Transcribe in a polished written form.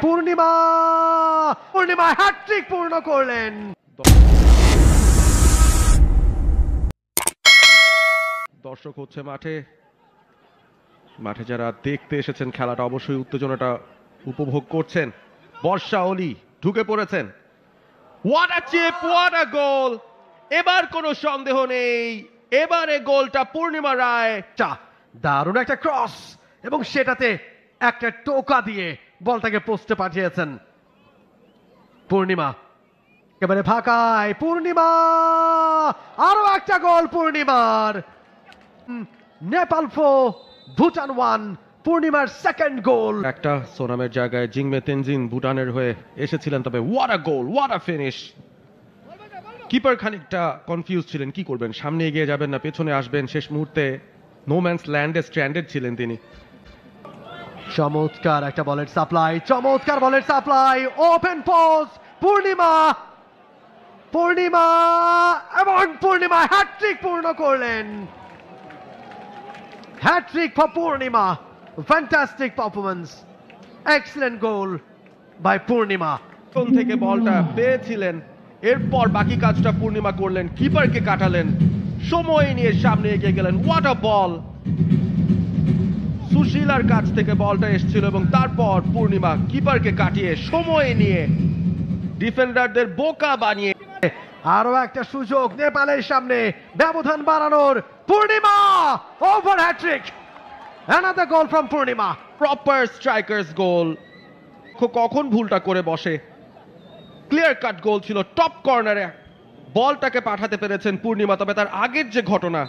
পূর্ণিমা, পূর্ণিমা hattrick পূর্ণ করলেন। দর্শক হচ্ছে মাঠে, মাঠে যারা দেখতে এসেছেন খেলাটা অবশ্যই উত্তেজনাটা উপভোগ করছেন। বর্ষা অলি ঢুকে পড়েছেন। What a chip, what a goal! এবার কোনো সন্দেহ নেই, এবারে গোলটা পূর্ণিমা রায়। দারুণ একটা ক্রস এবং সেটাতে একটা টোকা দিয়ে বলটাকে পোস্টে পাঠিয়েছেন পূর্ণিমা। এবারে ফাঁকায় পূর্ণিমা, আরো একটা গোল পূর্ণিমার। নেপাল 4 ভুটান 1, পূর্ণিমার সেকেন্ড গোল। একটা সোনামের জায়গায় জিংমে তেনজিন ভুটানের হয়ে এসেছিলেন, তবে what a goal, what a finish. Keeper খানিকটা কনফিউজ ছিলেন, কি করবেন, সামনে এগিয়ে যাবেন না পেছনে আসবেন। শেষ মুহূর্তে নো ম্যানস ল্যান্ডে স্ট্র্যান্ডেড ছিলেন তিনি। চমৎকার একটা বলের সাপ্লাই, চমৎকার বলের supply, open post, Purnima, Purnima এবং পূর্ণিমা হ্যাটট্রিক পূর্ণ করলেন। Hattrick for Purnima, fantastic performance, excellent goal by Purnima. কোন থেকে বলটা পেয়েছিলেন, এরপর বাকি কাজটা পূর্ণিমা করলেন, কিপারকে কাটালেন, সময় নিয়ে সামনে এগিয়ে গেলেন। হোয়াট আ বল! সুশীলার কাছ থেকে বলটা এসেছিল এবং তারপর পূর্ণিমা কিপারকে কাটিয়ে সময় নিয়ে ডিফেন্ডারদের বোকা বানিয়ে আরো একটা সুযোগ নেপালের সামনে ব্যবধান বাড়ানোর। Purnima over hattrick, another goal from Purnima. Proper strikers goal. কখন ভুলটা করে বসে, ক্লিয়ার কাট গোল ছিল, টপ কর্নারে বলটাকে পাঠাতে পেরেছেন পূর্ণিমা। তবে তার আগের যে ঘটনা,